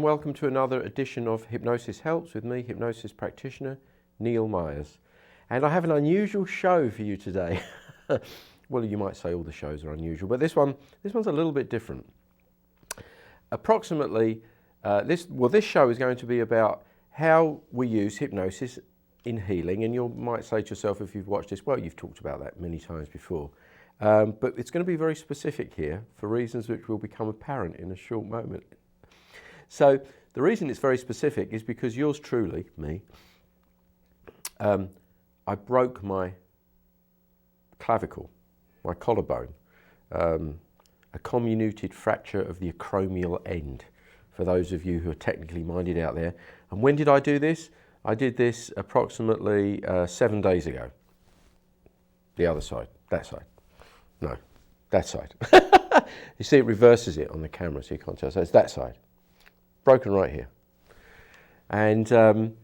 welcome to another edition of Hypnosis Helps with me, Hypnosis Practitioner Neil Myers. And I have an unusual show for you today. Well, you might say all the shows are unusual, but this one's a little bit different. Approximately, this show is going to be about how we use hypnosis in healing, and you might say to yourself, if you've watched this, well, you've talked about that many times before. But it's going to be very specific here for reasons which will become apparent in a short moment. So the reason it's very specific is because yours truly, me, I broke my clavicle, my collarbone, a comminuted fracture of the acromial end, for those of you who are technically minded out there. And when did I do this? I did this approximately 7 days ago. The other side, that side. No, that side. You see, it reverses it on the camera, so you can't tell. So it's that side. Broken right here. And so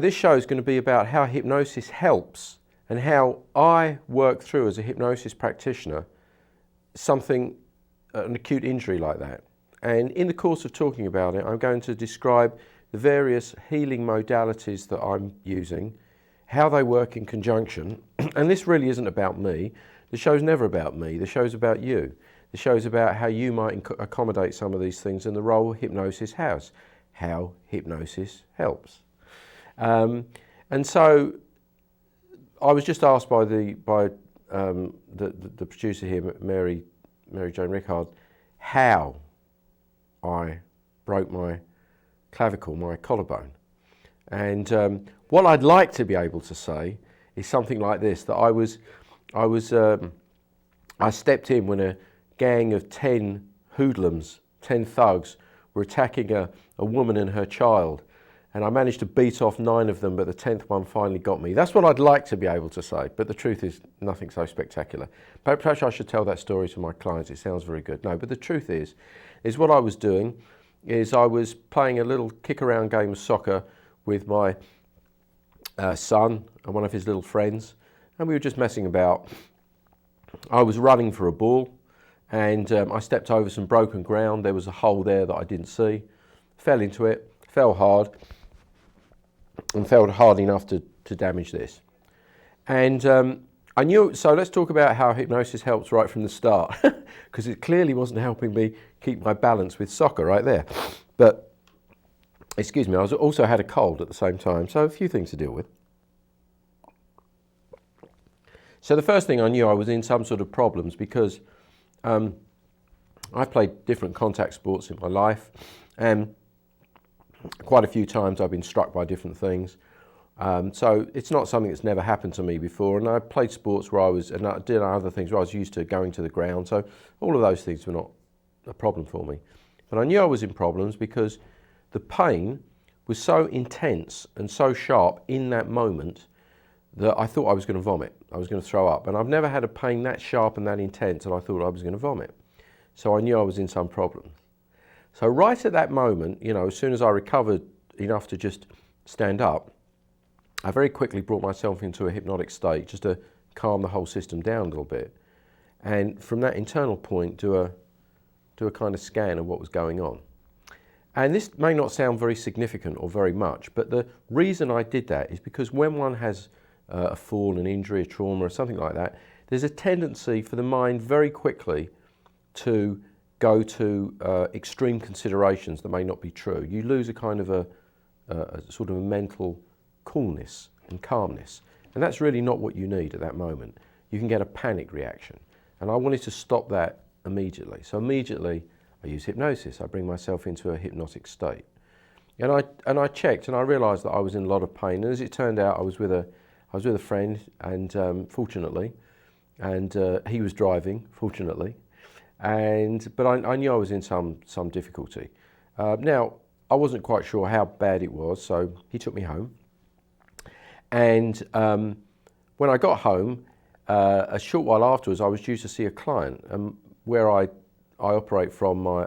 this show is going to be about how hypnosis helps and how I work through as a hypnosis practitioner an acute injury like that. And in the course of talking about it, I'm going to describe the various healing modalities that I'm using, how they work in conjunction. And this really isn't about me. The show's never about me. The show's about you. The show's about how you might accommodate some of these things and the role hypnosis has, how hypnosis helps. And so I was just asked by the producer here, Mary Jane Rickard, how I broke my clavicle, my collarbone. And what I'd like to be able to say is something like this: that I stepped in when a gang of 10 hoodlums, 10 thugs, were attacking a woman and her child. And I managed to beat off 9 of them, but the 10th one finally got me. That's what I'd like to be able to say, but the truth is nothing so spectacular. Perhaps I should tell that story to my clients. It sounds very good. No, but the truth is what I was doing is I was playing a little kick-around game of soccer with my son and one of his little friends, and we were just messing about. I was running for a ball, and I stepped over some broken ground. There was a hole there that I didn't see. Fell into it, fell hard, and fell hard enough to damage this. And I knew, so let's talk about how hypnosis helps right from the start, because it clearly wasn't helping me keep my balance with soccer right there. But, excuse me, I also had a cold at the same time, so a few things to deal with. So the first thing I knew, I was in some sort of problems because I've played different contact sports in my life, and quite a few times I've been struck by different things. So it's not something that's never happened to me before. And I played sports and I did other things where I was used to going to the ground. So all of those things were not a problem for me. But I knew I was in problems because the pain was so intense and so sharp in that moment that I thought I was going to vomit. I was going to throw up. And I've never had a pain that sharp and that intense that I thought I was going to vomit. So I knew I was in some problem. So right at that moment, as soon as I recovered enough to just stand up, I very quickly brought myself into a hypnotic state just to calm the whole system down a little bit. And from that internal point, do a kind of scan of what was going on. And this may not sound very significant or very much, but the reason I did that is because when one has a fall, an injury, a trauma, or something like that, there's a tendency for the mind very quickly to go to extreme considerations that may not be true. You lose a kind of a sort of a mental coolness and calmness. And that's really not what you need at that moment. You can get a panic reaction. And I wanted to stop that immediately. So immediately I use hypnosis. I bring myself into a hypnotic state. And I checked and I realized that I was in a lot of pain. And as it turned out, I was with a friend, and fortunately, and he was driving, fortunately. But I knew I was in some difficulty. Now, I wasn't quite sure how bad it was, so he took me home. And when I got home, a short while afterwards, I was due to see a client. Where I operate from, my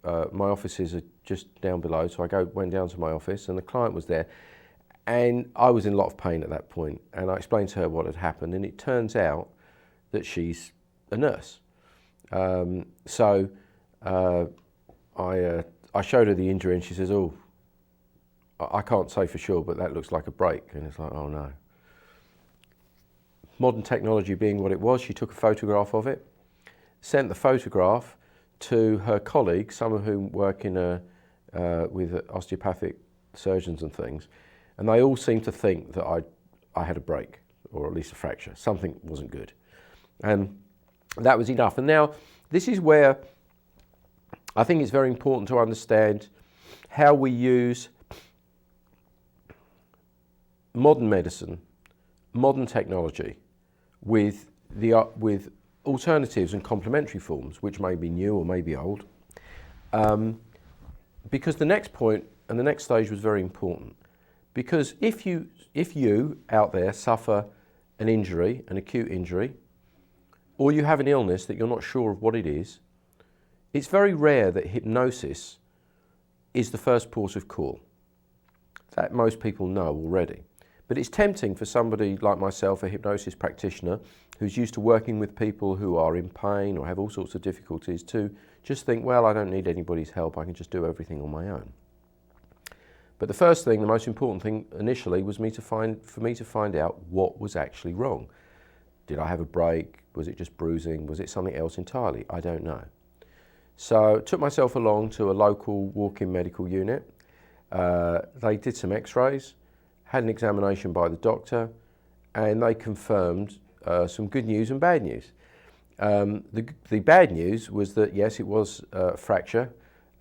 offices are just down below, so I went down to my office, and the client was there. And I was in a lot of pain at that point, and I explained to her what had happened, and it turns out that she's a nurse. I showed her the injury and she says, "Oh, I can't say for sure, but that looks like a break." And it's like, oh no. Modern technology being what it was, she took a photograph of it, sent the photograph to her colleagues, some of whom work in with osteopathic surgeons and things, and they all seemed to think that I had a break, or at least a fracture. Something wasn't good. And that was enough. And now, this is where I think it's very important to understand how we use modern medicine, modern technology, with alternatives and complementary forms, which may be new or may be old. Because the next point and the next stage was very important. Because if you out there suffer an injury, an acute injury, or you have an illness that you're not sure of what it is, it's very rare that hypnosis is the first port of call. That most people know already. But it's tempting for somebody like myself, a hypnosis practitioner, who's used to working with people who are in pain or have all sorts of difficulties, to just think, well, I don't need anybody's help, I can just do everything on my own. But the first thing, the most important thing initially, was for me to find out what was actually wrong. Did I have a break? Was it just bruising? Was it something else entirely? I don't know. So I took myself along to a local walk-in medical unit. They did some x-rays, had an examination by the doctor, and they confirmed some good news and bad news. The bad news was that yes, it was a fracture,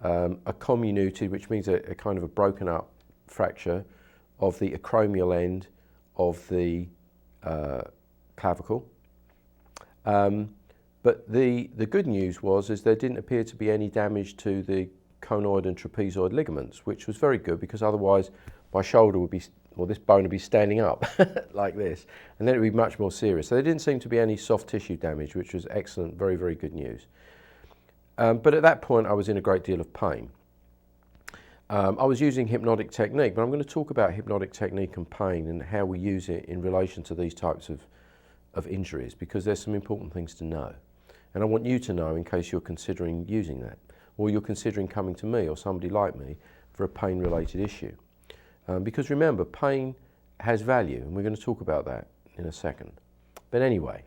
a comminuted, which means a kind of a broken up fracture of the acromial end of the clavicle. But the good news was there didn't appear to be any damage to the conoid and trapezoid ligaments, which was very good, because otherwise my shoulder would be, or this bone would be standing up like this, and then it would be much more serious. So there didn't seem to be any soft tissue damage, which was excellent, very, very good news. But at that point I was in a great deal of pain. I was using hypnotic technique, but I'm going to talk about hypnotic technique and pain and how we use it in relation to these types of injuries, because there's some important things to know. And I want you to know in case you're considering using that, or you're considering coming to me or somebody like me for a pain-related issue. Because remember, pain has value, and we're going to talk about that in a second. But anyway,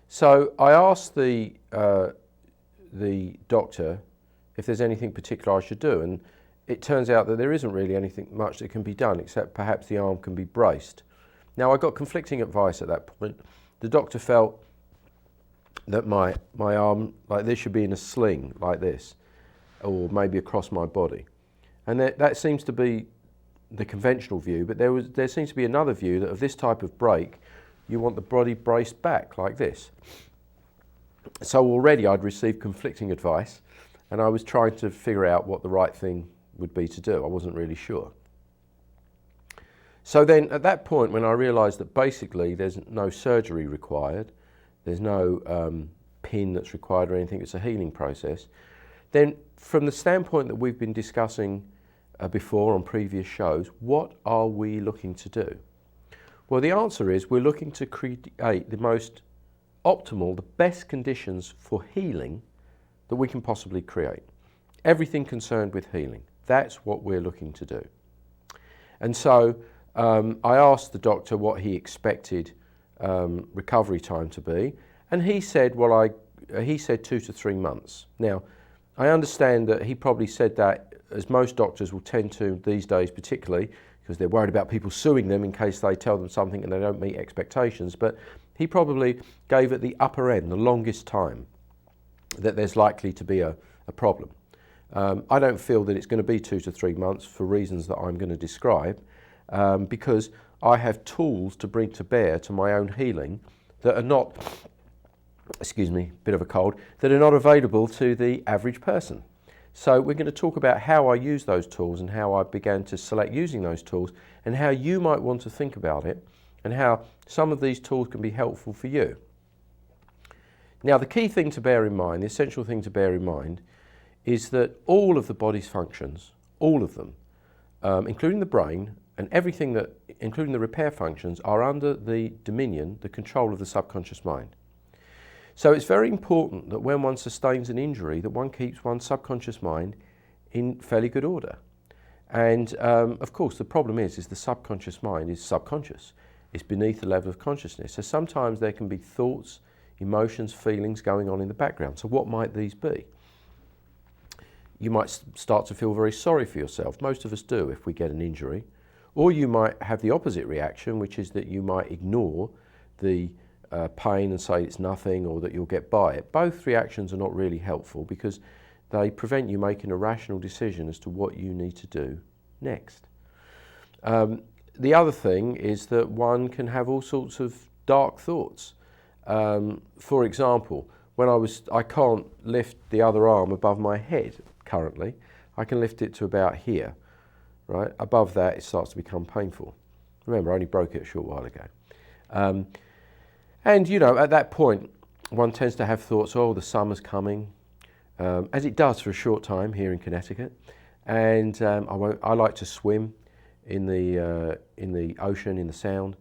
so I asked the doctor if there's anything particular I should do, and it turns out that there isn't really anything much that can be done, except perhaps the arm can be braced. Now, I got conflicting advice at that point. The doctor felt that my arm, like this, should be in a sling, like this, or maybe across my body. And that seems to be the conventional view, but there seems to be another view that of this type of break, you want the body braced back, like this. So already I'd received conflicting advice, and I was trying to figure out what the right thing would be to do. I wasn't really sure. So then at that point, when I realised that basically there's no surgery required, there's no pin that's required or anything, it's a healing process, then from the standpoint that we've been discussing before on previous shows, what are we looking to do? Well, the answer is we're looking to create the most optimal, the best conditions for healing that we can possibly create. Everything concerned with healing, that's what we're looking to do. And so I asked the doctor what he expected recovery time to be, and he said, he said 2 to 3 months. Now, I understand that he probably said that, as most doctors will tend to these days, particularly because they're worried about people suing them in case they tell them something and they don't meet expectations, but he probably gave at the upper end, the longest time that there's likely to be a problem. I don't feel that it's going to be 2 to 3 months for reasons that I'm going to describe, because I have tools to bring to bear to my own healing that are not, excuse me, bit of a cold, that are not available to the average person. So we're going to talk about how I use those tools and how I began to select using those tools, and how you might want to think about it, and how some of these tools can be helpful for you. Now, the key thing to bear in mind, the essential thing to bear in mind, is that all of the body's functions, all of them, including the brain and everything that, including the repair functions, are under the dominion, the control of the subconscious mind. So it's very important that when one sustains an injury, that one keeps one's subconscious mind in fairly good order. And of course, the problem is the subconscious mind is subconscious. It's beneath the level of consciousness. So sometimes there can be thoughts, emotions, feelings going on in the background. So what might these be? You might start to feel very sorry for yourself. Most of us do if we get an injury. Or you might have the opposite reaction, which is that you might ignore the pain and say it's nothing, or that you'll get by it. Both reactions are not really helpful because they prevent you making a rational decision as to what you need to do next. The other thing is that one can have all sorts of dark thoughts. For example, when I can't lift the other arm above my head currently. I can lift it to about here, right? Above that, it starts to become painful. Remember, I only broke it a short while ago. And you know, at that point, one tends to have thoughts, oh, the summer's coming, as it does for a short time here in Connecticut. And I like to swim in the ocean, in the Sound,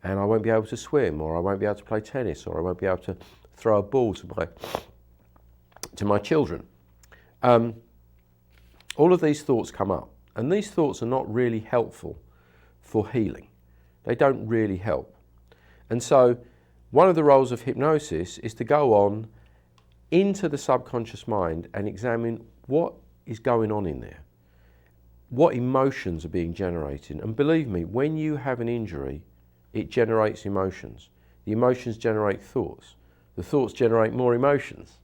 and I won't be able to swim, or I won't be able to play tennis, or I won't be able to throw a ball to my children. All of these thoughts come up, and these thoughts are not really helpful for healing. They don't really help. And so one of the roles of hypnosis is to go on into the subconscious mind and examine what is going on in there. What emotions are being generated. And believe me, when you have an injury, it generates emotions. The emotions generate thoughts. The thoughts generate more emotions.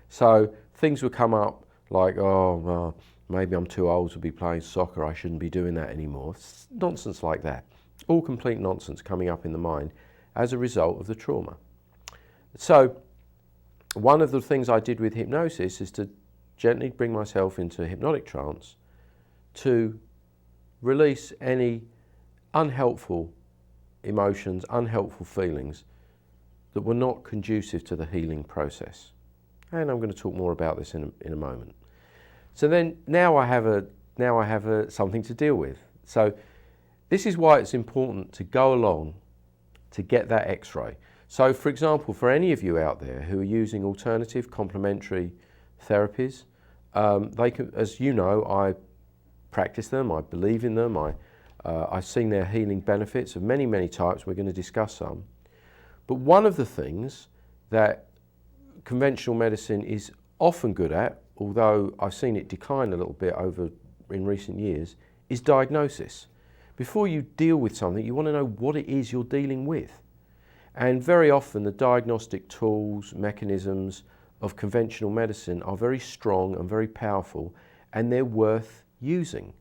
So things will come up like, oh, well, maybe I'm too old to be playing soccer, I shouldn't be doing that anymore. It's nonsense like that. All complete nonsense coming up in the mind as a result of the trauma. So one of the things I did with hypnosis is to gently bring myself into a hypnotic trance to release any unhelpful emotions, unhelpful feelings that were not conducive to the healing process. And I'm going to talk more about this in a moment. So then now I have something to deal with. So this is why it's important to go along to get that X-ray. So for example, for any of you out there who are using alternative complementary therapies, they can, as you know, I practice them, I believe in them, I've seen their healing benefits of many, many types. We're going to discuss some. But one of the things that conventional medicine is often good at, although I've seen it decline a little bit in recent years, is diagnosis. Before you deal with something, you want to know what it is you're dealing with. And very often the diagnostic tools, mechanisms of conventional medicine are very strong and very powerful, and they're worth using.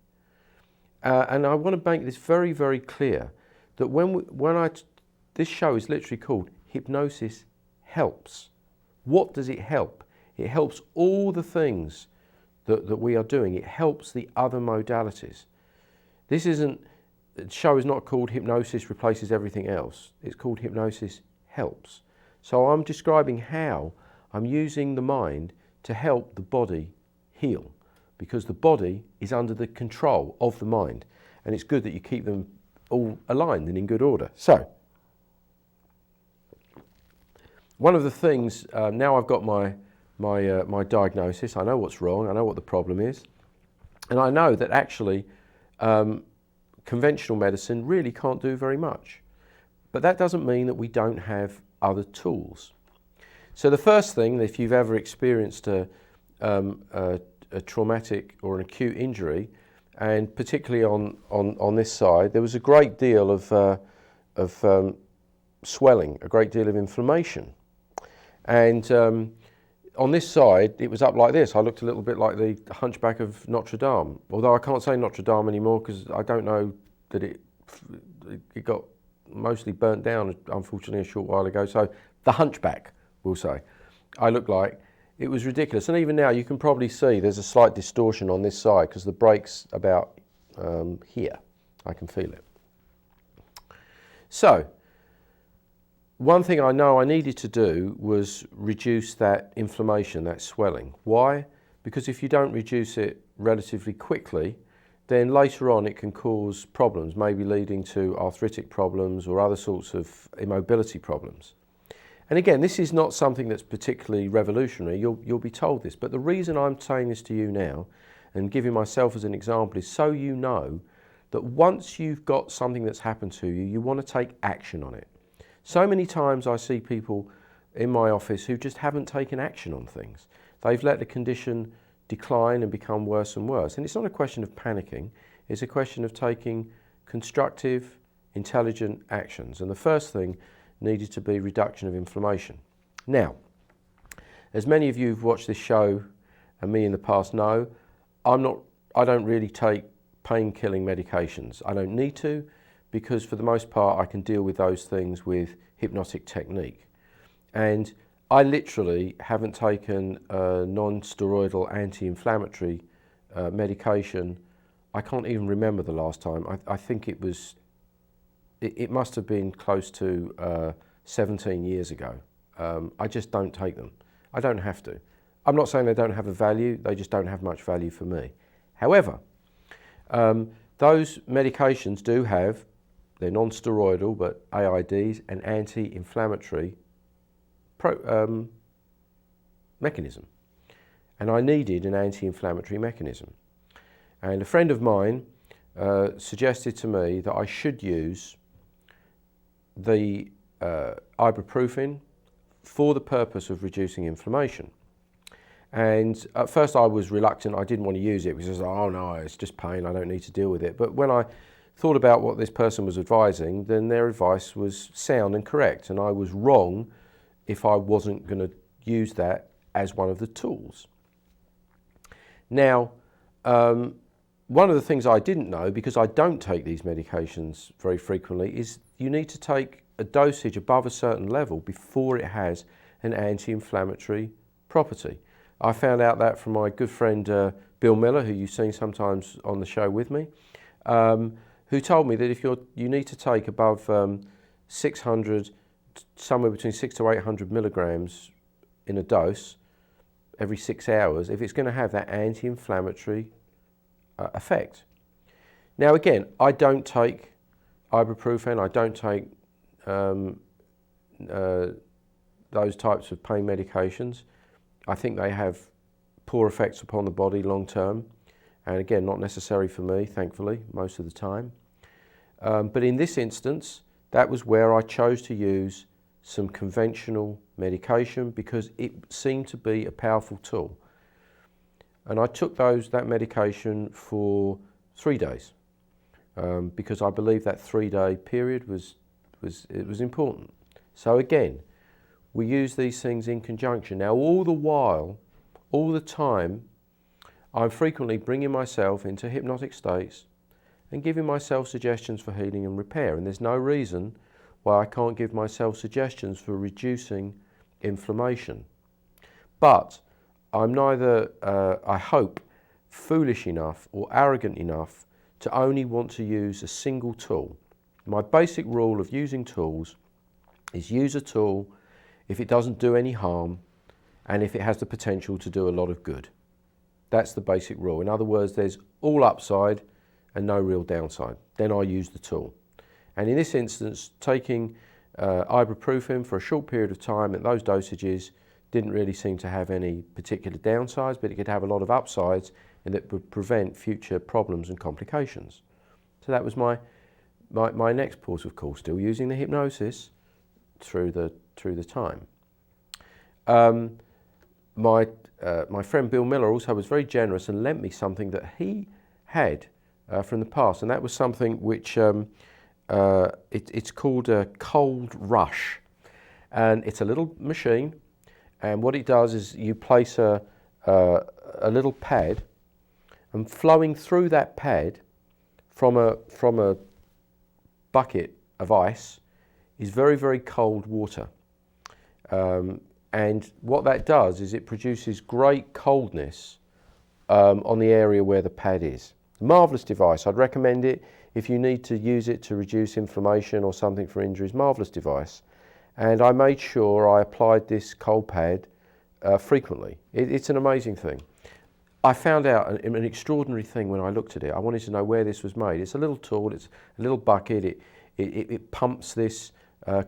And I want to make this very, very clear that this show is literally called Hypnosis Helps. What does it help? It helps all the things that we are doing. It helps the other modalities. The show is not called Hypnosis Replaces Everything Else. It's called Hypnosis Helps. So I'm describing how I'm using the mind to help the body heal, because the body is under the control of the mind, and it's good that you keep them all aligned and in good order. So one of the things, now I've got my diagnosis, I know what's wrong, I know what the problem is, and I know that actually conventional medicine really can't do very much. But that doesn't mean that we don't have other tools. So the first thing, if you've ever experienced a traumatic or an acute injury, and particularly on this side, there was a great deal of swelling, a great deal of inflammation. And on this side, it was up like this. I looked a little bit like the Hunchback of Notre Dame, although I can't say Notre Dame anymore because I don't know that it got mostly burnt down, unfortunately, a short while ago. So the Hunchback, we'll say. I looked like. It was ridiculous. And even now, you can probably see there's a slight distortion on this side because the break's about here. I can feel it. So one thing I know I needed to do was reduce that inflammation, that swelling. Why? Because if you don't reduce it relatively quickly, then later on it can cause problems, maybe leading to arthritic problems or other sorts of immobility problems. And again, this is not something that's particularly revolutionary. You'll be told this. But the reason I'm saying this to you now and giving myself as an example is so you know that once you've got something that's happened to you, you want to take action on it. So many times I see people in my office who just haven't taken action on things. They've let the condition decline and become worse and worse. And it's not a question of panicking, it's a question of taking constructive, intelligent actions. And the first thing needed to be reduction of inflammation. Now, as many of you who've watched this show and me in the past know, I don't really take pain-killing medications. I don't need to, because for the most part I can deal with those things with hypnotic technique. And I literally haven't taken a non-steroidal anti-inflammatory medication. I can't even remember the last time. I think it must have been close to 17 years ago. I just don't take them. I don't have to. I'm not saying they don't have a value, they just don't have much value for me. However, those medications do have, they're non-steroidal, but AIDs, an anti-inflammatory mechanism. And I needed an anti-inflammatory mechanism. And a friend of mine suggested to me that I should use the ibuprofen for the purpose of reducing inflammation. And at first I was reluctant, I didn't want to use it because I was like, oh no, it's just pain, I don't need to deal with it. But when I thought about what this person was advising, then their advice was sound and correct, and I was wrong if I wasn't going to use that as one of the tools. Now, one of the things I didn't know, because I don't take these medications very frequently, is you need to take a dosage above a certain level before it has an anti-inflammatory property. I found out that from my good friend Bill Miller, who you've seen sometimes on the show with me, who told me that if you need to take above 600, somewhere between 600 to 800 milligrams in a dose every 6 hours, if it's going to have that anti-inflammatory effect. Now again, I don't take ibuprofen, I don't take those types of pain medications. I think they have poor effects upon the body long term, and again, not necessary for me, thankfully, most of the time. But in this instance, that was where I chose to use some conventional medication because it seemed to be a powerful tool. And I took that medication for 3 days because I believe that 3-day period was important. So again, we use these things in conjunction. Now, all the while, all the time, I'm frequently bringing myself into hypnotic states and giving myself suggestions for healing and repair. And there's no reason why I can't give myself suggestions for reducing inflammation. But I'm neither, I hope, foolish enough or arrogant enough to only want to use a single tool. My basic rule of using tools is use a tool if it doesn't do any harm and if it has the potential to do a lot of good. That's the basic rule. In other words, there's all upside and no real downside. Then I use the tool. And in this instance, taking ibuprofen for a short period of time at those dosages didn't really seem to have any particular downsides, but it could have a lot of upsides and that would prevent future problems and complications. So that was my next port of call, still using the hypnosis through the time. My friend Bill Miller also was very generous and lent me something that he had from the past, and that was something which it's called a cold rush, and it's a little machine, and what it does is you place a little pad, and flowing through that pad from a bucket of ice is very, very cold water. And what that does is it produces great coldness on the area where the pad is. Marvellous device. I'd recommend it if you need to use it to reduce inflammation or something for injuries. Marvellous device. And I made sure I applied this cold pad frequently. It's an amazing thing. I found out an extraordinary thing when I looked at it. I wanted to know where this was made. It's a little tool, it's a little bucket. It pumps this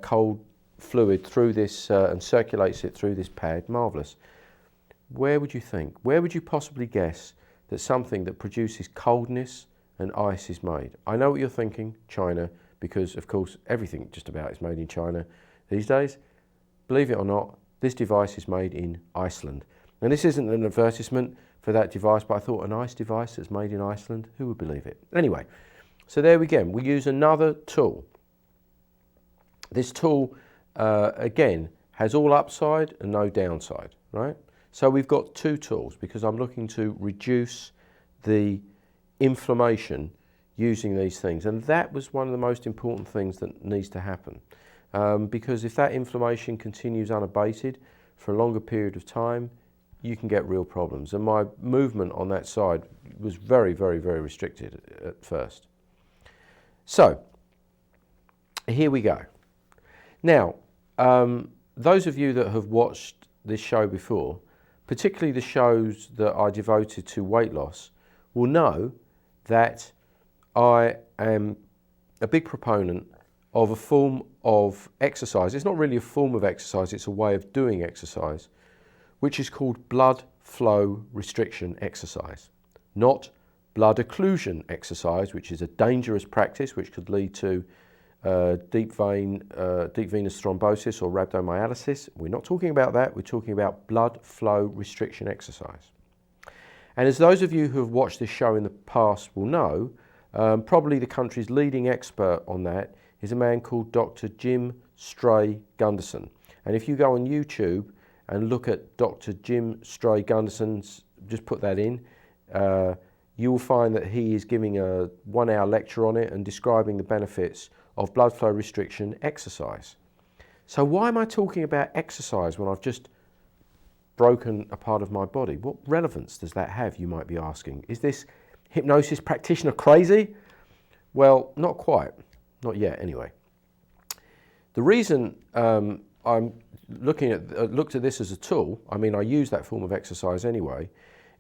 cold fluid through this and circulates it through this pad. Marvellous. Where would you think? Where would you possibly guess that something that produces coldness and ice is made? I know what you're thinking, China, because of course everything just about is made in China these days. Believe it or not, this device is made in Iceland. And this isn't an advertisement for that device, but I thought an ice device that's made in Iceland, who would believe it? Anyway, so there we go. We use another tool. This tool, again, has all upside and no downside, right? So we've got two tools because I'm looking to reduce the inflammation using these things. And that was one of the most important things that needs to happen. Because if that inflammation continues unabated for a longer period of time, you can get real problems. And my movement on that side was very, very, very restricted at first. So, here we go. Now, those of you that have watched this show before, particularly the shows that I devoted to weight loss, will know that I am a big proponent of a form of exercise. It's not really a form of exercise, it's a way of doing exercise, which is called blood flow restriction exercise, not blood occlusion exercise, which is a dangerous practice which could lead to deep venous thrombosis or rhabdomyolysis. We're not talking about that, we're talking about blood flow restriction exercise. And as those of you who have watched this show in the past will know, probably the country's leading expert on that is a man called Dr. Jim Stray Gunderson. And if you go on YouTube and look at Dr. Jim Stray Gunderson's, just put that in, you will find that he is giving a 1-hour lecture on it and describing the benefits of blood flow restriction exercise. So why am I talking about exercise when I've just broken a part of my body? What relevance does that have, you might be asking? Is this hypnosis practitioner crazy? Well, not quite. Not yet, anyway. The reason I'm looked at this as a tool, I mean, I use that form of exercise anyway,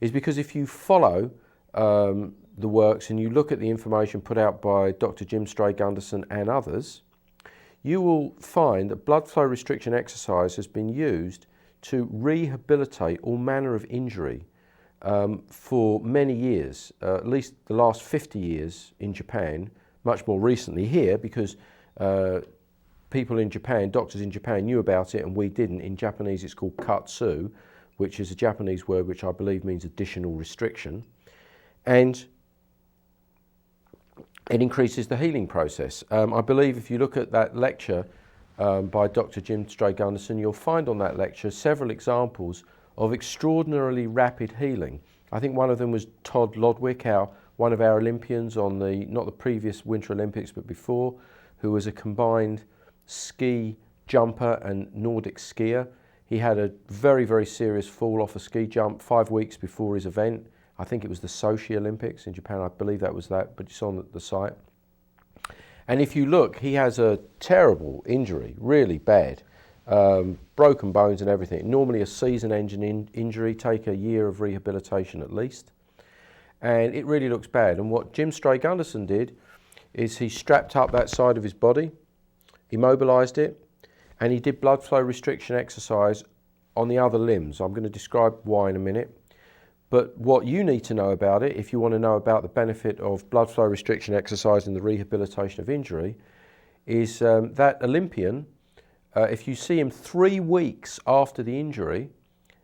is because if you follow the works and you look at the information put out by Dr. Jim Stray Gunderson and others, you will find that blood flow restriction exercise has been used to rehabilitate all manner of injury for many years, at least the last 50 years in Japan, much more recently here because people in Japan, doctors in Japan knew about it and we didn't. In Japanese it's called katsu, which is a Japanese word which I believe means additional restriction. And it increases the healing process. I believe if you look at that lecture by Dr. Jim Stray Gunderson, you'll find on that lecture several examples of extraordinarily rapid healing. I think one of them was Todd Lodwick, one of our Olympians on the, not the previous Winter Olympics, but before, who was a combined ski jumper and Nordic skier. He had a very, very serious fall off a ski jump 5 weeks before his event. I think it was the Sochi Olympics in Japan, I believe that was that, but it's on the site. And if you look, he has a terrible injury, really bad, broken bones and everything. Normally a season-ending injury, take a year of rehabilitation at least. And it really looks bad. And what Jim Stray Gunderson did is he strapped up that side of his body, immobilised it, and he did blood flow restriction exercise on the other limbs. I'm going to describe why in a minute. But what you need to know about it, if you want to know about the benefit of blood flow restriction exercise and the rehabilitation of injury, is that Olympian, if you see him 3 weeks after the injury,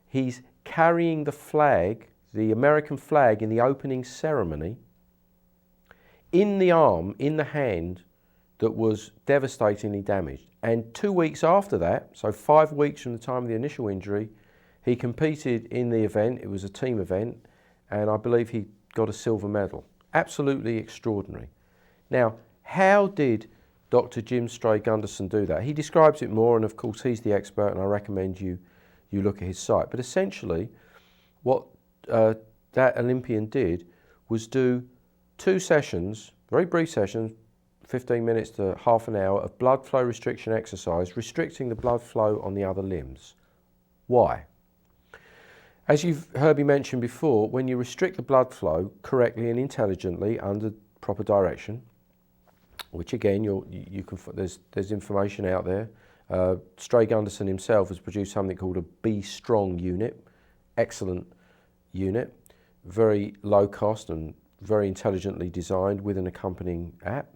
he's carrying the flag, the American flag in the opening ceremony, in the arm, in the hand that was devastatingly damaged. And 2 weeks after that, so 5 weeks from the time of the initial injury, he competed in the event. It was a team event, and I believe he got a silver medal. Absolutely extraordinary. Now, how did Dr. Jim Stray Gunderson do that? He describes it more, and of course he's the expert, and I recommend you look at his site. But essentially, what that Olympian did was do 2 sessions, very brief sessions, 15 minutes to half an hour of blood flow restriction exercise, restricting the blood flow on the other limbs. Why? As you've heard me mention before, when you restrict the blood flow correctly and intelligently under proper direction, which again you can there's information out there Stray Gunderson himself has produced something called a Be Strong unit. Excellent unit, very low cost and very intelligently designed with an accompanying app.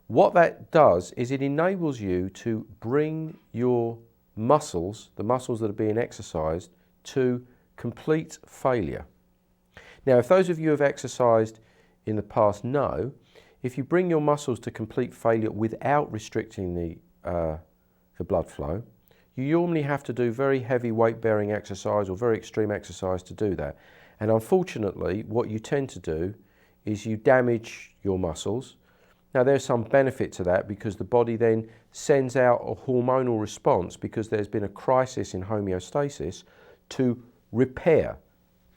What that does is it enables you to bring your muscles, the muscles that are being exercised, to complete failure. Now, if those of you who have exercised in the past know, if you bring your muscles to complete failure without restricting the blood flow, you normally have to do very heavy weight-bearing exercise or very extreme exercise to do that. And unfortunately, what you tend to do is you damage your muscles. Now, there's some benefit to that because the body then sends out a hormonal response because there's been a crisis in homeostasis to repair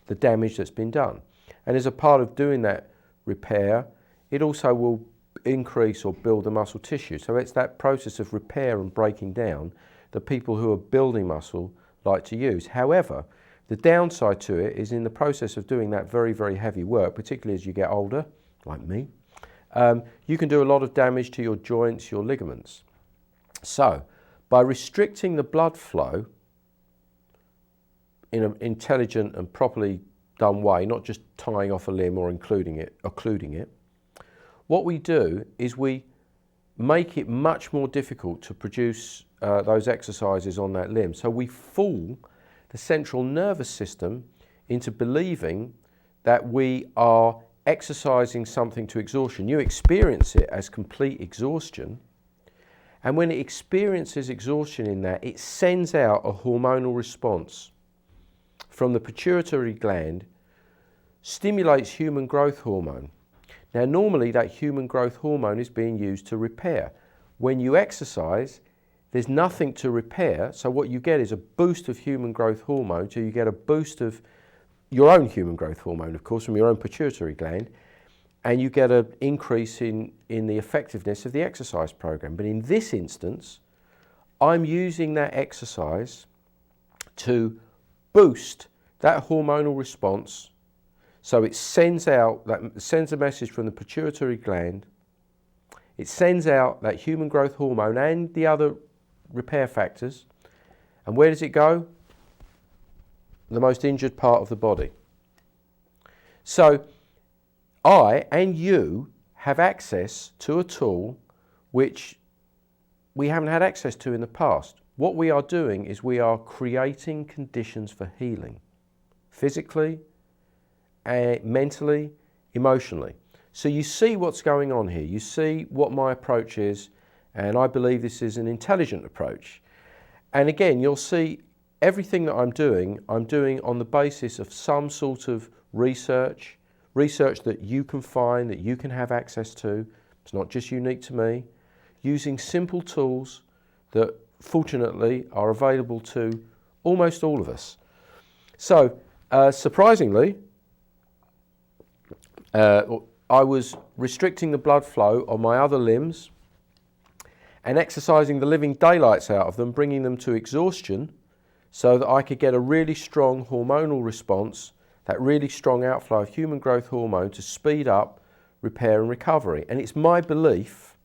the damage that's been done. And as a part of doing that repair, it also will increase or build the muscle tissue. So it's that process of repair and breaking down that people who are building muscle like to use. However, the downside to it is in the process of doing that very, very heavy work, particularly as you get older, like me, you can do a lot of damage to your joints, your ligaments. So, by restricting the blood flow in an intelligent and properly done way, not just tying off a limb or occluding it, what we do is we make it much more difficult to produce those exercises on that limb. So we fool the central nervous system into believing that we are exercising something to exhaustion. You experience it as complete exhaustion, and when it experiences exhaustion in that, it sends out a hormonal response from the pituitary gland, stimulates human growth hormone. Now, normally that human growth hormone is being used to repair. When you exercise, there's nothing to repair, so what you get is a boost of human growth hormone, so you get a boost of your own human growth hormone, of course, from your own pituitary gland, and you get an increase in the effectiveness of the exercise program. But in this instance, I'm using that exercise to boost that hormonal response, so it sends a message from the pituitary gland, it sends out that human growth hormone and the other repair factors, and where does it go? The most injured part of the body. So I and you have access to a tool which we haven't had access to in the past. What we are doing is we are creating conditions for healing, physically, mentally, emotionally. So you see what's going on here. You see what my approach is, and I believe this is an intelligent approach. And again, you'll see everything that I'm doing on the basis of some sort of research that you can find, that you can have access to. It's not just unique to me. Using simple tools that fortunately are available to almost all of us. So, surprisingly, I was restricting the blood flow on my other limbs and exercising the living daylights out of them, bringing them to exhaustion so that I could get a really strong hormonal response, that really strong outflow of human growth hormone to speed up repair and recovery. And it's my belief,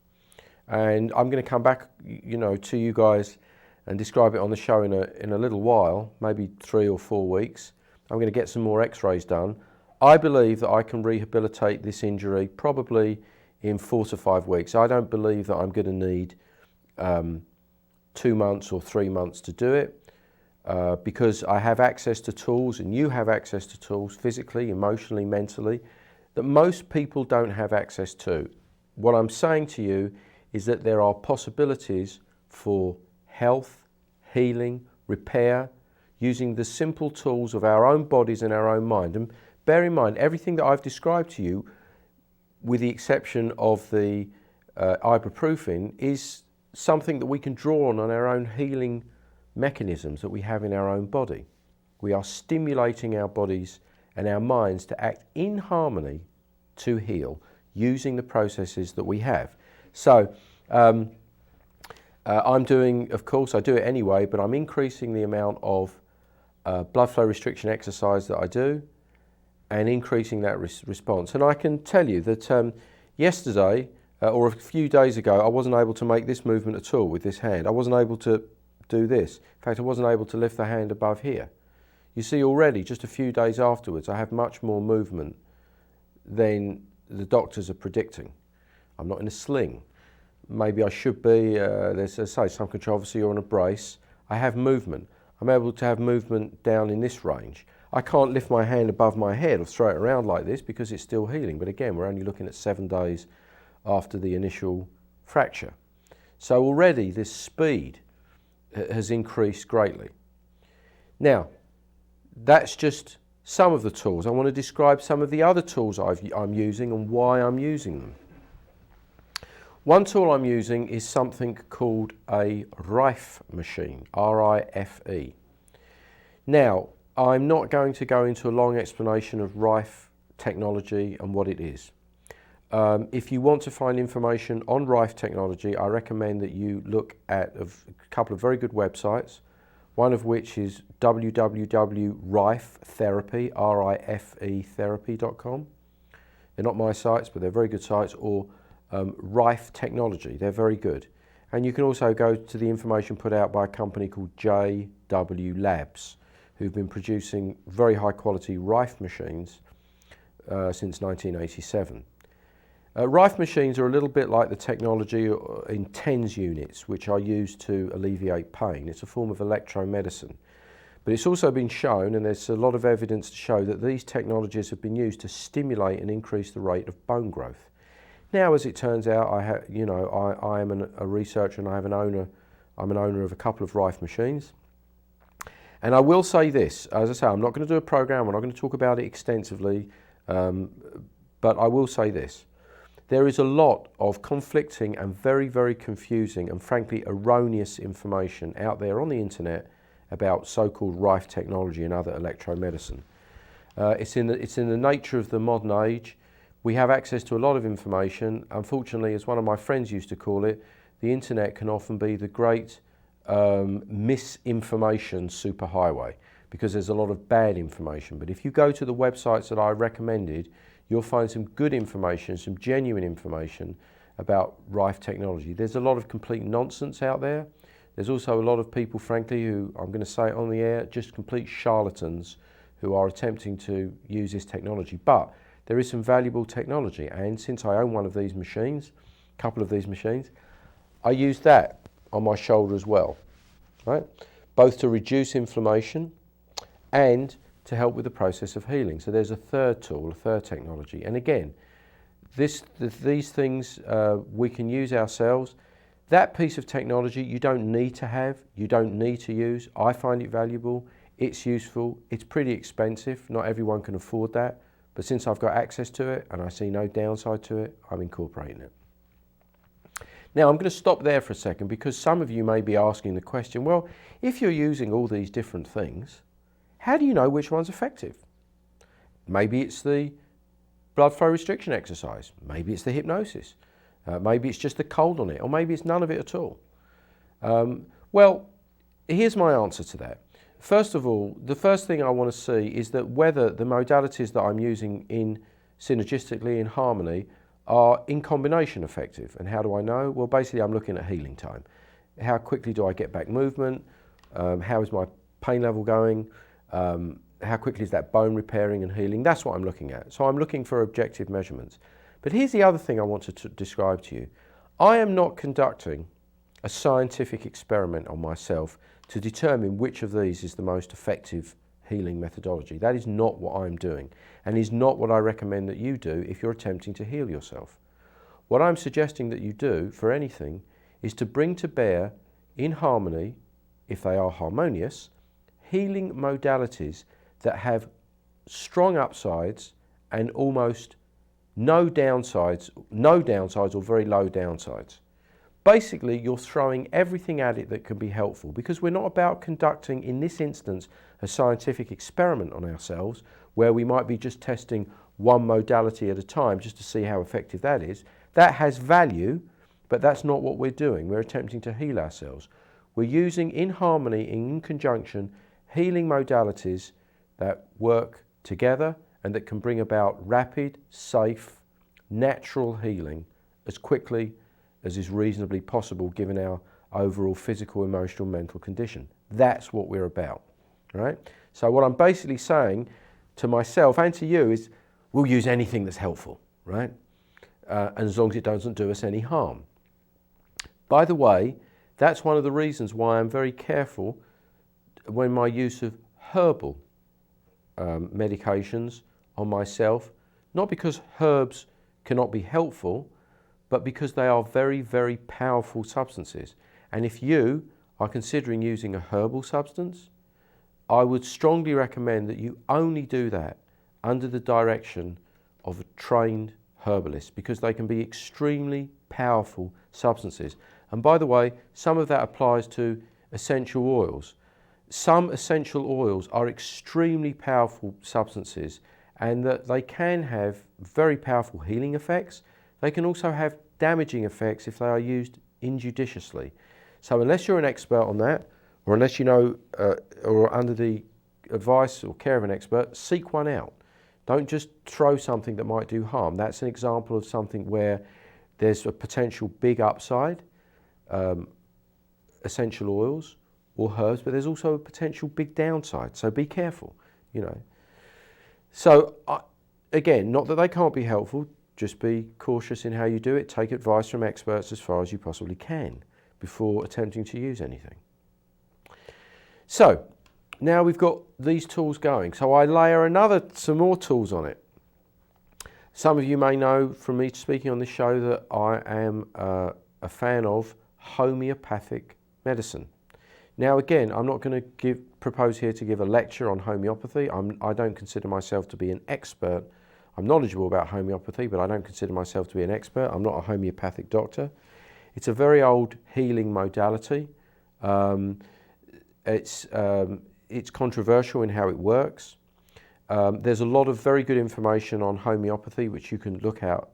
and I'm going to come back, to you guys and describe it on the show in a little while, maybe 3 or 4 weeks. I'm going to get some more x-rays done. I believe that I can rehabilitate this injury probably in 4 to 5 weeks. I don't believe that I'm going to need 2 months or 3 months to do it because I have access to tools, and you have access to tools physically, emotionally, mentally, that most people don't have access to. What I'm saying to you is that there are possibilities for health, healing, repair, using the simple tools of our own bodies and our own mind. And bear in mind, everything that I've described to you, with the exception of the ibuprofen, is something that we can draw on our own healing mechanisms that we have in our own body. We are stimulating our bodies and our minds to act in harmony to heal using the processes that we have. So I'm doing, of course, I do it anyway, but I'm increasing the amount of blood flow restriction exercise that I do and increasing that response. And I can tell you that yesterday or a few days ago, I wasn't able to make this movement at all with this hand. I wasn't able to do this. In fact, I wasn't able to lift the hand above here. You see already, just a few days afterwards, I have much more movement than the doctors are predicting. I'm not in a sling. Maybe I should be, there's, as I say, some controversy, or on a brace. I have movement. I'm able to have movement down in this range. I can't lift my hand above my head or throw it around like this because it's still healing. But again, we're only looking at 7 days after the initial fracture. So already this speed has increased greatly. Now, that's just some of the tools. I want to describe some of the other tools I'm using and why I'm using them. One tool I'm using is something called a Rife machine, R-I-F-E. Now, I'm not going to go into a long explanation of Rife technology and what it is. If you want to find information on Rife technology, I recommend that you look at a couple of very good websites, one of which is www.rifetherapy, R-I-F-E therapy.com. They're not my sites, but they're very good sites, or Rife Technology, they're very good. And you can also go to the information put out by a company called JW Labs, who've been producing very high quality Rife machines since 1987. Rife machines are a little bit like the technology in TENS units, which are used to alleviate pain. It's a form of electromedicine. But it's also been shown, and there's a lot of evidence to show, that these technologies have been used to stimulate and increase the rate of bone growth. Now, as it turns out, I am a researcher, and I'm an owner of a couple of Rife machines. And I will say this, as I say, I'm not going to do a program, I'm not going to talk about it extensively, but I will say this. There is a lot of conflicting and very, very confusing and frankly erroneous information out there on the internet about so-called Rife technology and other electromedicine. It's in the nature of the modern age. We have access to a lot of information. Unfortunately, as one of my friends used to call it, the internet can often be the great misinformation superhighway, because there's a lot of bad information. But if you go to the websites that I recommended, you'll find some good information, some genuine information about Rife technology. There's a lot of complete nonsense out there. There's also a lot of people, frankly, who, I'm going to say it on the air, just complete charlatans who are attempting to use this technology. But there is some valuable technology, and since I own one of these machines, a couple of these machines, I use that on my shoulder as well, right? Both to reduce inflammation and to help with the process of healing. So there's a third tool, a third technology. And again, these things we can use ourselves. That piece of technology you don't need to have, you don't need to use. I find it valuable, it's useful, it's pretty expensive. Not everyone can afford that. But since I've got access to it and I see no downside to it, I'm incorporating it. Now I'm going to stop there for a second, because some of you may be asking the question, well, if you're using all these different things, how do you know which one's effective? Maybe it's the blood flow restriction exercise. Maybe it's the hypnosis. Maybe it's just the cold on it, or maybe it's none of it at all. Well, here's my answer to that. First of all, the first thing I want to see is that whether the modalities that I'm using synergistically in harmony are in combination effective. And how do I know? Well, basically I'm looking at healing time. How quickly do I get back movement? How is my pain level going? How quickly is that bone repairing and healing? That's what I'm looking at. So I'm looking for objective measurements. But here's the other thing I want to describe to you. I am not conducting a scientific experiment on myself to determine which of these is the most effective healing methodology. That is not what I'm doing, and is not what I recommend that you do if you're attempting to heal yourself. What I'm suggesting that you do for anything is to bring to bear, in harmony, if they are harmonious, healing modalities that have strong upsides and almost no downsides or very low downsides. Basically, you're throwing everything at it that can be helpful, because we're not about conducting, in this instance, a scientific experiment on ourselves where we might be just testing one modality at a time just to see how effective that is. That has value, but that's not what we're doing. We're attempting to heal ourselves. We're using, in harmony, in conjunction, healing modalities that work together and that can bring about rapid, safe, natural healing as quickly as is reasonably possible given our overall physical, emotional, mental condition. That's what we're about, right? So what I'm basically saying to myself and to you is we'll use anything that's helpful, right? And as long as it doesn't do us any harm. By the way, that's one of the reasons why I'm very careful when my use of herbal medications on myself, not because herbs cannot be helpful, but because they are very, very powerful substances. And if you are considering using a herbal substance, I would strongly recommend that you only do that under the direction of a trained herbalist, because they can be extremely powerful substances. And by the way, some of that applies to essential oils. Some essential oils are extremely powerful substances, and that they can have very powerful healing effects. They can also have damaging effects if they are used injudiciously. So unless you're an expert on that, or unless you know or under the advice or care of an expert, seek one out. Don't just throw something that might do harm. That's an example of something where there's a potential big upside, essential oils or herbs, but there's also a potential big downside. So be careful, you know. So again, not that they can't be helpful, just be cautious in how you do it. Take advice from experts as far as you possibly can before attempting to use anything. So now we've got these tools going. So I layer some more tools on it. Some of you may know from me speaking on this show that I am a fan of homeopathic medicine. Now again, I'm not going to propose here to give a lecture on homeopathy. I don't consider myself to be an expert. I'm knowledgeable about homeopathy, but I don't consider myself to be an expert. I'm not a homeopathic doctor. It's a very old healing modality. It's controversial in how it works. There's a lot of very good information on homeopathy which you can look out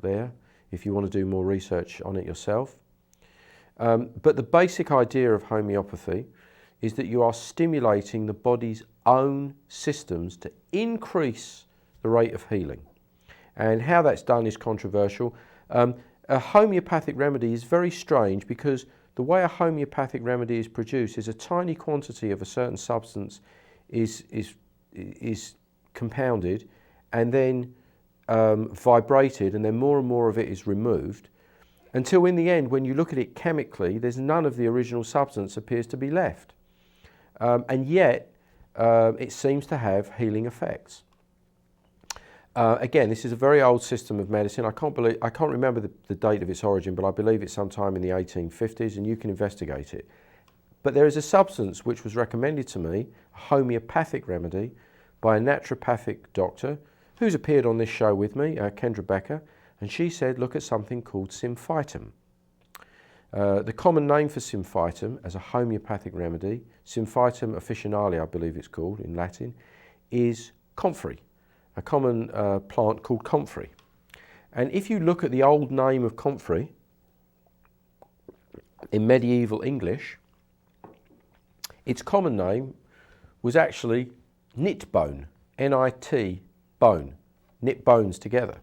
there if you want to do more research on it yourself. But the basic idea of homeopathy is that you are stimulating the body's own systems to increase the rate of healing. And how that's done is controversial. A homeopathic remedy is very strange because the way a homeopathic remedy is produced is a tiny quantity of a certain substance is compounded and then vibrated, and then more and more of it is removed, until in the end, when you look at it chemically, there's none of the original substance appears to be left. And yet, it seems to have healing effects. Again, this is a very old system of medicine. I can't remember the date of its origin, but I believe it's sometime in the 1850s, and you can investigate it. But there is a substance which was recommended to me, a homeopathic remedy, by a naturopathic doctor who's appeared on this show with me, Kendra Becker, and she said, look at something called symphytum. The common name for symphytum as a homeopathic remedy, symphytum officinale, I believe it's called in Latin, is comfrey, a common plant called comfrey. And if you look at the old name of comfrey in medieval English, its common name was actually knit bone, N-I-T, bone, knit bones together.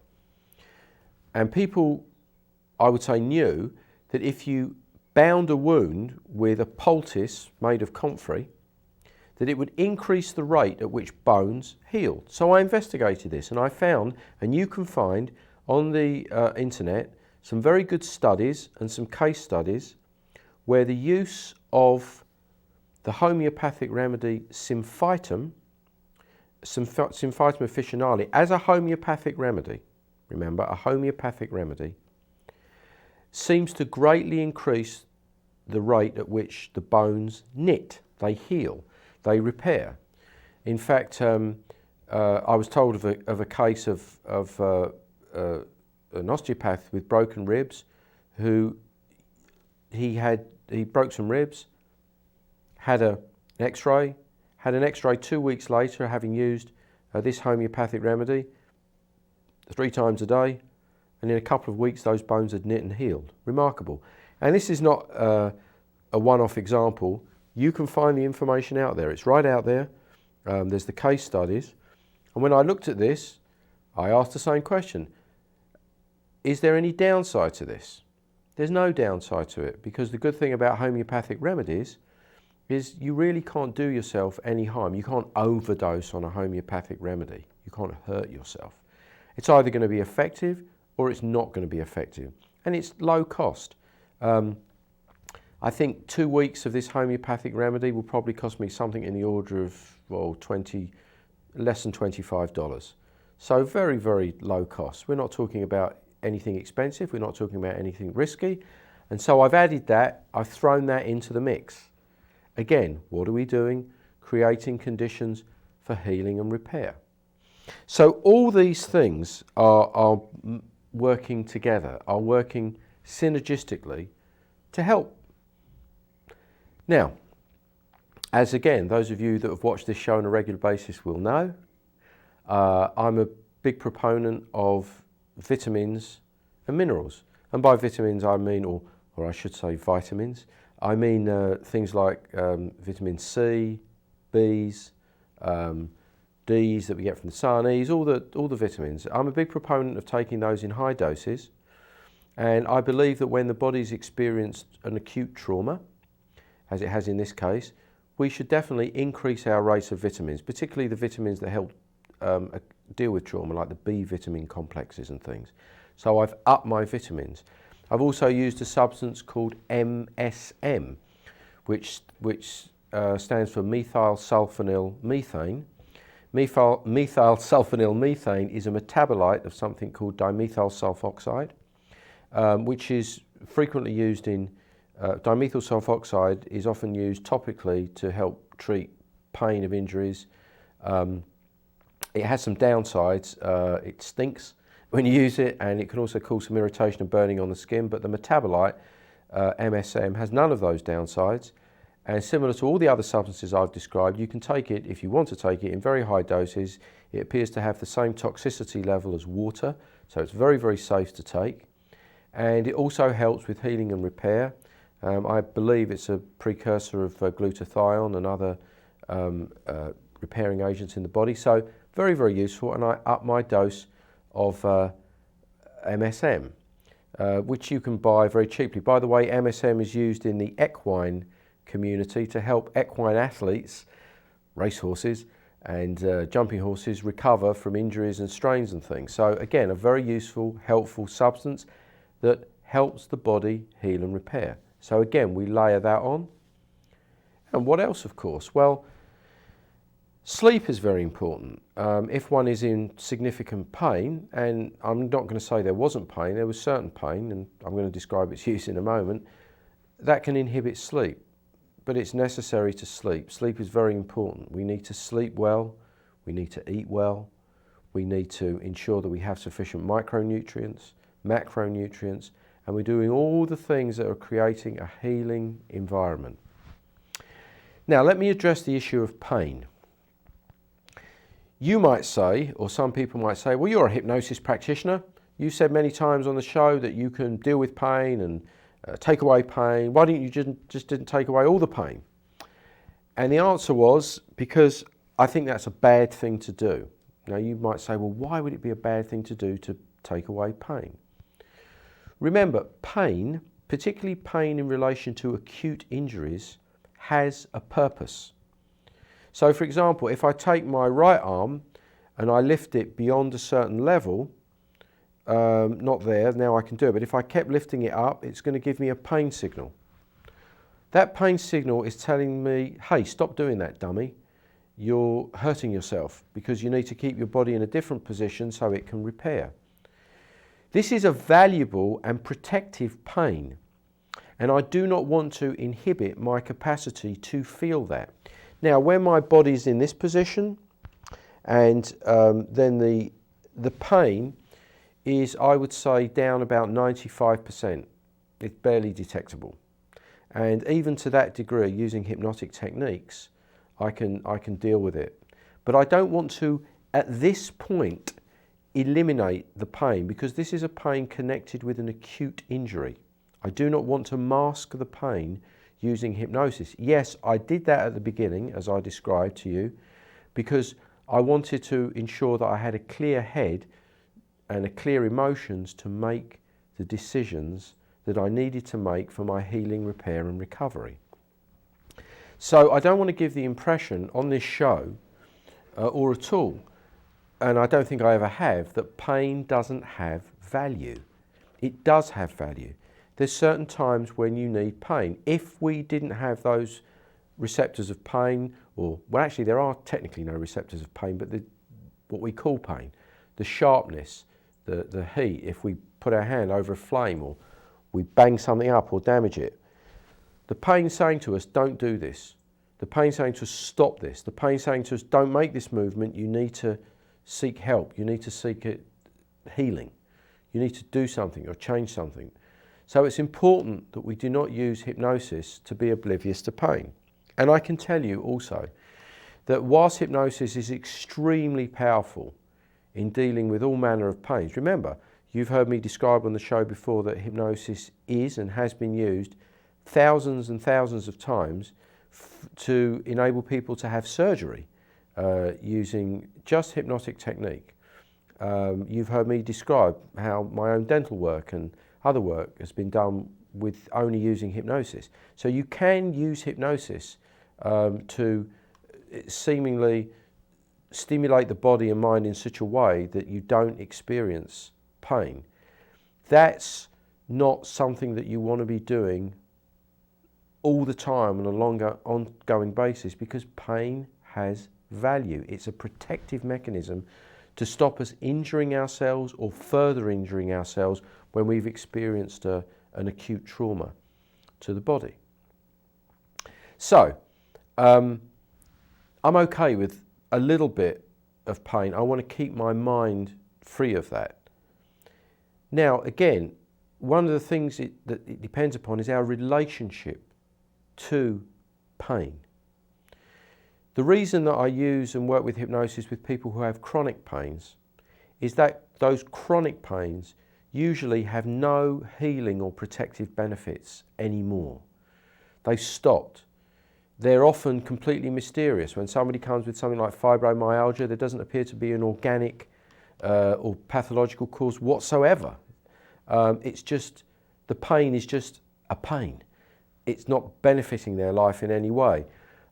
And people, I would say, knew that if you bound a wound with a poultice made of comfrey, that it would increase the rate at which bones healed. So I investigated this and I found, and you can find on the internet, some very good studies and some case studies where the use of the homeopathic remedy symphytum officinale as a homeopathic remedy, remember, a homeopathic remedy, seems to greatly increase the rate at which the bones knit, they heal, they repair. In fact, I was told of a case of an osteopath with broken ribs who he broke some ribs, had an x-ray 2 weeks later having used this homeopathic remedy 3 times a day, and in a couple of weeks those bones had knit and healed. Remarkable. And this is not a one-off example. You can find the information out there. It's right out there. There's the case studies. And when I looked at this, I asked the same question. is there any downside to this? There's no downside to it, because the good thing about homeopathic remedies is you really can't do yourself any harm. You can't overdose on a homeopathic remedy. You can't hurt yourself. It's either going to be effective or it's not going to be effective. And it's low cost. I think 2 weeks of this homeopathic remedy will probably cost me something in the order of, well, less than $25. So very, very low cost. We're not talking about anything expensive. We're not talking about anything risky. And so I've added that. I've thrown that into the mix. Again, what are we doing? Creating conditions for healing and repair. So all these things are working together, are working synergistically to help. Now, as again, those of you that have watched this show on a regular basis will know, I'm a big proponent of vitamins and minerals. And by vitamins I mean, or I should say vitamins, I mean things like vitamin C, Bs, Ds that we get from the sun, E's, all the vitamins. I'm a big proponent of taking those in high doses, and I believe that when the body's experienced an acute trauma, as it has in this case, we should definitely increase our rates of vitamins, particularly the vitamins that help deal with trauma, like the B vitamin complexes and things. So I've upped my vitamins. I've also used a substance called MSM, which stands for methyl sulfonyl methane. Methyl sulfonyl methane is a metabolite of something called dimethyl sulfoxide, which is frequently used in dimethyl sulfoxide is often used topically to help treat pain of injuries. It has some downsides. It stinks when you use it, and it can also cause some irritation and burning on the skin, but the metabolite, MSM, has none of those downsides. And similar to all the other substances I've described, you can take it, if you want to take it, in very high doses. It appears to have the same toxicity level as water, so it's very, very safe to take. And it also helps with healing and repair. I believe it's a precursor of glutathione and other repairing agents in the body. So very, very useful, and I up my dose of MSM, which you can buy very cheaply. By the way, MSM is used in the equine community to help equine athletes, racehorses and jumping horses, recover from injuries and strains and things. So again, a very useful, helpful substance that helps the body heal and repair. So again, we layer that on. And what else, of course? Well, sleep is very important. If one is in significant pain, and I'm not going to say there wasn't pain, there was certain pain, and I'm going to describe its use in a moment, that can inhibit sleep. But it's necessary to sleep. Sleep is very important. We need to sleep well, we need to eat well, we need to ensure that we have sufficient micronutrients, macronutrients, and we're doing all the things that are creating a healing environment. Now, let me address the issue of pain. You might say, or some people might say, well, you're a hypnosis practitioner. You said many times on the show that you can deal with pain and take away pain. Why didn't you just didn't take away all the pain? And the answer was, because I think that's a bad thing to do. Now, you might say, well, why would it be a bad thing to do to take away pain? Remember, pain, particularly pain in relation to acute injuries, has a purpose. So, for example, if I take my right arm and I lift it beyond a certain level, not there, now I can do it, but if I kept lifting it up, it's going to give me a pain signal. That pain signal is telling me, hey, stop doing that, dummy. You're hurting yourself, because you need to keep your body in a different position so it can repair. This is a valuable and protective pain, and I do not want to inhibit my capacity to feel that. Now, when my body's in this position, and then the pain is, I would say, down about 95%. It's barely detectable. And even to that degree, using hypnotic techniques, I can deal with it. But I don't want to, at this point, eliminate the pain, because this is a pain connected with an acute injury. I do not want to mask the pain using hypnosis. Yes, I did that at the beginning, as I described to you, because I wanted to ensure that I had a clear head and a clear emotions to make the decisions that I needed to make for my healing, repair and recovery. So I don't want to give the impression on this show or at all, and I don't think I ever have, that pain doesn't have value. It does have value. There's certain times when you need pain. If we didn't have those receptors of pain, or, well, actually there are technically no receptors of pain, but what we call pain, the sharpness, the heat, if we put our hand over a flame or we bang something up or damage it, the pain's saying to us, don't do this. The pain's saying to us, stop this. The pain's saying to us, don't make this movement. You need to seek help. You need to seek healing. You need to do something or change something. So it's important that we do not use hypnosis to be oblivious to pain. And I can tell you also that whilst hypnosis is extremely powerful in dealing with all manner of pains, remember, you've heard me describe on the show before that hypnosis is and has been used thousands and thousands of times to enable people to have surgery using just hypnotic technique. You've heard me describe how my own dental work and other work has been done with only using hypnosis. So you can use hypnosis to seemingly stimulate the body and mind in such a way that you don't experience pain. That's not something that you want to be doing all the time on a longer ongoing basis, because pain has value. It's a protective mechanism to stop us injuring ourselves or further injuring ourselves when we've experienced an acute trauma to the body. So, I'm okay with a little bit of pain. I want to keep my mind free of that. Now, again, one of the things that it depends upon is our relationship to pain. The reason that I use and work with hypnosis with people who have chronic pains is that those chronic pains usually have no healing or protective benefits anymore. They've stopped. They're often completely mysterious. When somebody comes with something like fibromyalgia, there doesn't appear to be an organic or pathological cause whatsoever. It's just, the pain is just a pain. It's not benefiting their life in any way.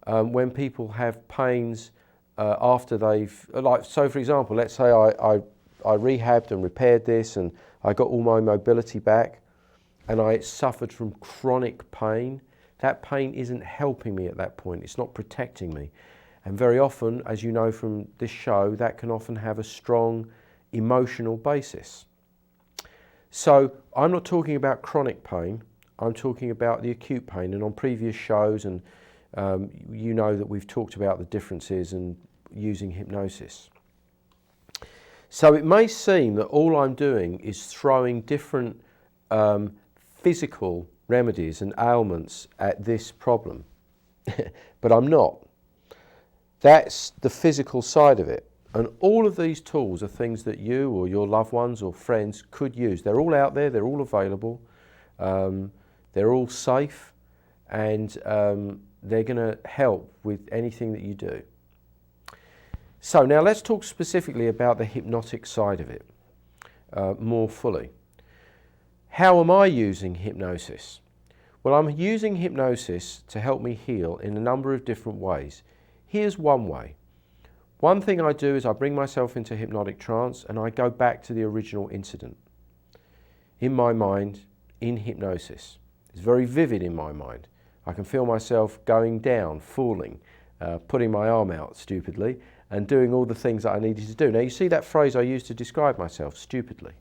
When people have pains after they've, so for example, let's say I rehabbed and repaired this and I got all my mobility back and I suffered from chronic pain. That pain isn't helping me at that point. It's not protecting me. And very often, as you know from this show, that can often have a strong emotional basis. So I'm not talking about chronic pain. I'm talking about the acute pain. And on previous shows, and you know that we've talked about the differences in using hypnosis. So it may seem that all I'm doing is throwing different physical remedies and ailments at this problem, but I'm not. That's the physical side of it. And all of these tools are things that you or your loved ones or friends could use. They're all out there, they're all available, they're all safe, and they're going to help with anything that you do. So now let's talk specifically about the hypnotic side of it more fully. How am I using hypnosis? Well, I'm using hypnosis to help me heal in a number of different ways. Here's one way. One thing I do is I bring myself into hypnotic trance and I go back to the original incident in my mind, in hypnosis. It's very vivid in my mind. I can feel myself going down, falling, putting my arm out stupidly and doing all the things that I needed to do. Now you see that phrase I used to describe myself, stupidly.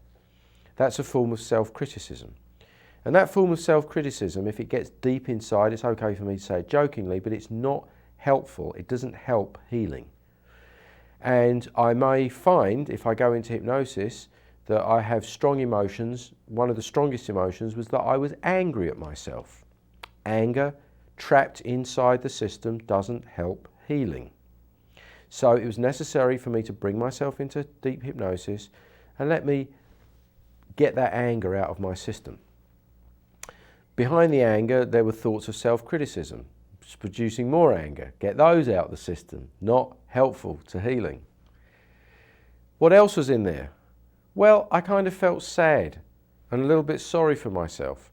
That's a form of self-criticism. And that form of self-criticism, if it gets deep inside, it's okay for me to say it jokingly, but it's not helpful. It doesn't help healing. And I may find, if I go into hypnosis, that I have strong emotions. One of the strongest emotions was that I was angry at myself. Anger trapped inside the system doesn't help healing. So it was necessary for me to bring myself into deep hypnosis and let me get that anger out of my system. Behind the anger, there were thoughts of self-criticism, producing more anger. Get those out of the system, not helpful to healing. What else was in there? Well, I kind of felt sad and a little bit sorry for myself.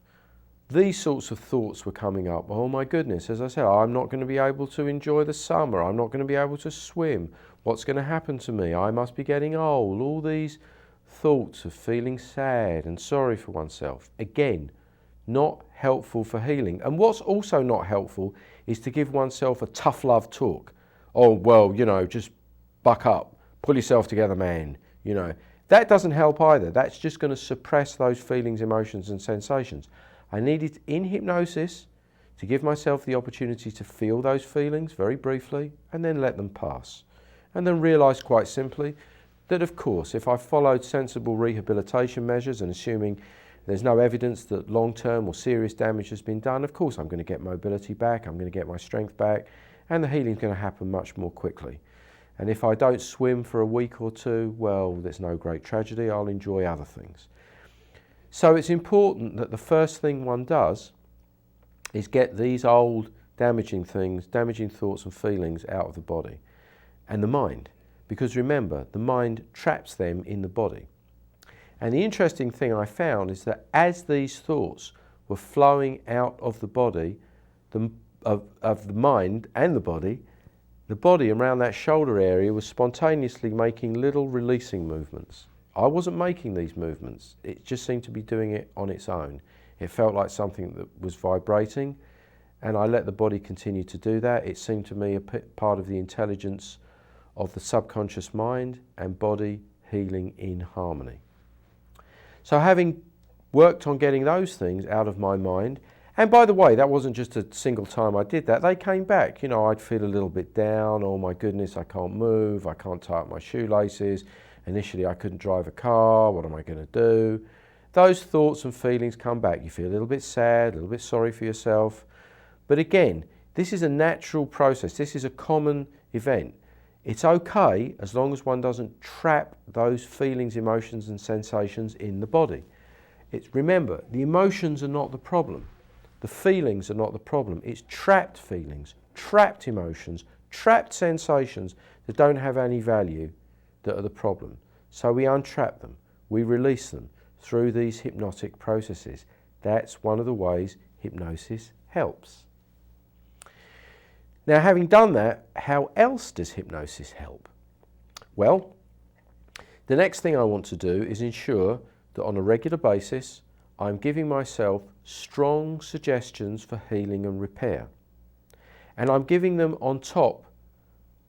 These sorts of thoughts were coming up. Oh my goodness, as I said, I'm not going to be able to enjoy the summer. I'm not going to be able to swim. What's going to happen to me? I must be getting old. All these thoughts of feeling sad and sorry for oneself. Again, not helpful for healing. And what's also not helpful is to give oneself a tough love talk. Oh, well, just buck up. Pull yourself together, man. That doesn't help either. That's just going to suppress those feelings, emotions and sensations. I needed, in hypnosis, to give myself the opportunity to feel those feelings very briefly and then let them pass. And then realise quite simply that, of course, if I followed sensible rehabilitation measures and assuming there's no evidence that long-term or serious damage has been done, of course I'm going to get mobility back, I'm going to get my strength back, and the healing's going to happen much more quickly. And if I don't swim for a week or two, well, there's no great tragedy, I'll enjoy other things. So it's important that the first thing one does is get these old damaging things, damaging thoughts and feelings out of the body and the mind. Because remember, the mind traps them in the body. And the interesting thing I found is that as these thoughts were flowing out of the body, of the mind and the body around that shoulder area was spontaneously making little releasing movements. I wasn't making these movements, it just seemed to be doing it on its own. It felt like something that was vibrating, and I let the body continue to do that. It seemed to me a part of the intelligence of the subconscious mind and body healing in harmony. So having worked on getting those things out of my mind, and by the way, that wasn't just a single time I did that, they came back. I'd feel a little bit down, oh my goodness, I can't move, I can't tie up my shoelaces. Initially I couldn't drive a car, what am I going to do? Those thoughts and feelings come back. You feel a little bit sad, a little bit sorry for yourself. But again, this is a natural process, this is a common event. It's okay as long as one doesn't trap those feelings, emotions and sensations in the body. Remember, the emotions are not the problem. The feelings are not the problem. It's trapped feelings, trapped emotions, trapped sensations that don't have any value that are the problem. So we untrap them, we release them through these hypnotic processes. That's one of the ways hypnosis helps. Now, having done that, how else does hypnosis help? Well, the next thing I want to do is ensure that on a regular basis I'm giving myself strong suggestions for healing and repair. And I'm giving them on top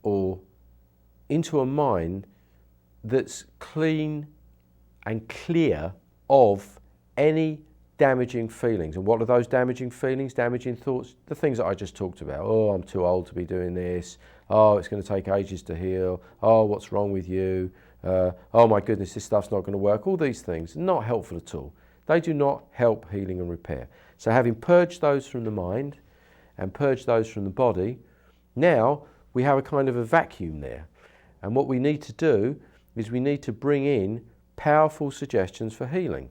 or into a mind that's clean and clear of any damaging feelings. And what are those damaging feelings, damaging thoughts? The things that I just talked about. Oh, I'm too old to be doing this. Oh, it's going to take ages to heal. Oh, what's wrong with you? Oh my goodness, this stuff's not going to work. All these things, not helpful at all. They do not help healing and repair. So having purged those from the mind and purged those from the body, now we have a kind of a vacuum there. And what we need to do is we need to bring in powerful suggestions for healing.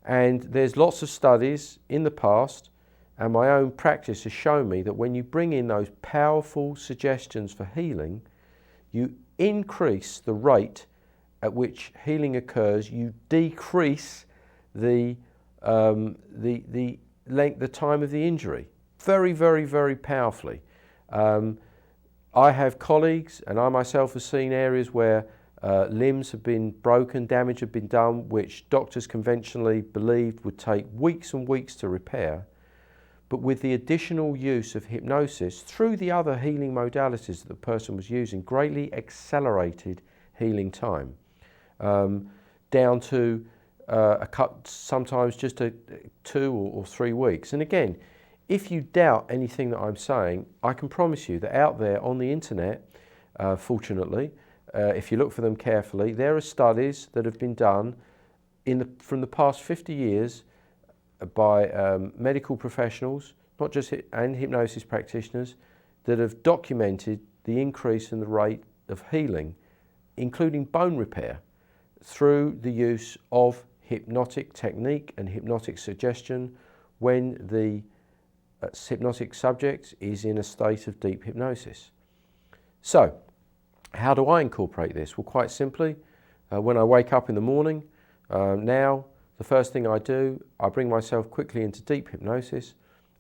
And there's lots of studies in the past, and my own practice has shown me that when you bring in those powerful suggestions for healing, you increase the rate at which healing occurs, you decrease the length, the time of the injury, very, very, very powerfully. I have colleagues, and I myself have seen areas where limbs have been broken, damage had been done, which doctors conventionally believed would take weeks and weeks to repair. But with the additional use of hypnosis through the other healing modalities that the person was using, greatly accelerated healing time, down to sometimes just 2 or 3 weeks. And again, if you doubt anything that I'm saying, I can promise you that out there on the internet, fortunately, if you look for them carefully, there are studies that have been done from the past 50 years by medical professionals, not just and hypnosis practitioners, that have documented the increase in the rate of healing, including bone repair, through the use of hypnotic technique and hypnotic suggestion when the hypnotic subject is in a state of deep hypnosis. So, how do I incorporate this? Well, quite simply, When I wake up in the morning, now the first thing I do, I bring myself quickly into deep hypnosis,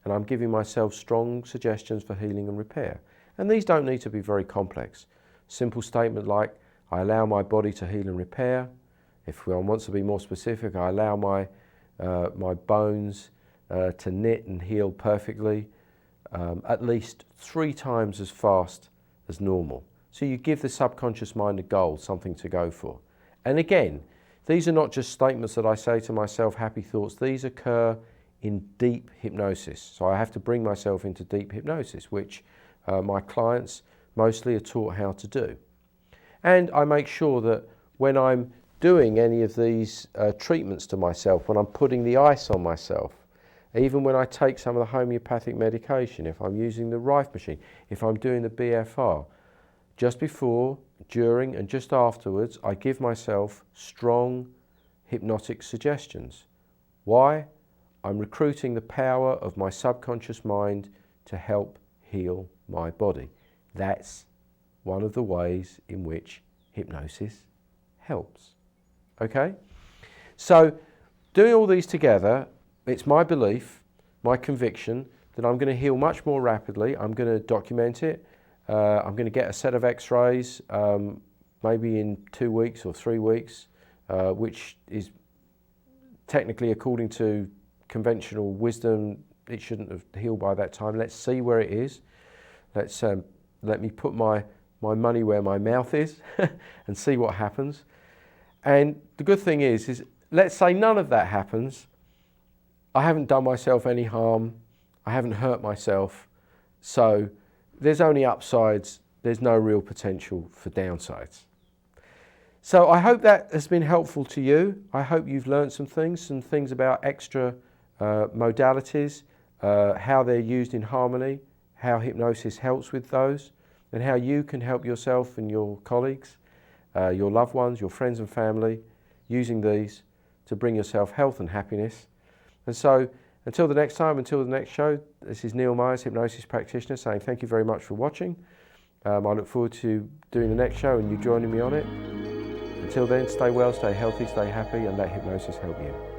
and I'm giving myself strong suggestions for healing and repair. And these don't need to be very complex. Simple statement like, I allow my body to heal and repair. If one wants to be more specific, I allow my bones to knit and heal perfectly, at least 3 times as fast as normal. So you give the subconscious mind a goal, something to go for. And again, these are not just statements that I say to myself, happy thoughts. These occur in deep hypnosis. So I have to bring myself into deep hypnosis, which my clients mostly are taught how to do. And I make sure that when I'm doing any of these treatments to myself, when I'm putting the ice on myself, even when I take some of the homeopathic medication, if I'm using the Rife machine, if I'm doing the BFR, just before, during and just afterwards, I give myself strong hypnotic suggestions. Why? I'm recruiting the power of my subconscious mind to help heal my body. That's one of the ways in which hypnosis helps. Okay? So, doing all these together, it's my belief, my conviction, that I'm going to heal much more rapidly. I'm going to document it. I'm going to get a set of x-rays, maybe in 2 weeks or 3 weeks, which is technically, according to conventional wisdom, it shouldn't have healed by that time. Let's see where it is. Let me put my money where my mouth is and see what happens. And the good thing is let's say none of that happens. I haven't done myself any harm. I haven't hurt myself. So there's only upsides. There's no real potential for downsides. So I hope that has been helpful to you. I hope you've learned some things about extra modalities, how they're used in harmony, how hypnosis helps with those, and how you can help yourself and your colleagues, your loved ones, your friends and family, using these to bring yourself health and happiness. And so, until the next time, until the next show, this is Neil Myers, Hypnosis Practitioner, saying thank you very much for watching. I look forward to doing the next show and you joining me on it. Until then, stay well, stay healthy, stay happy, and let hypnosis help you.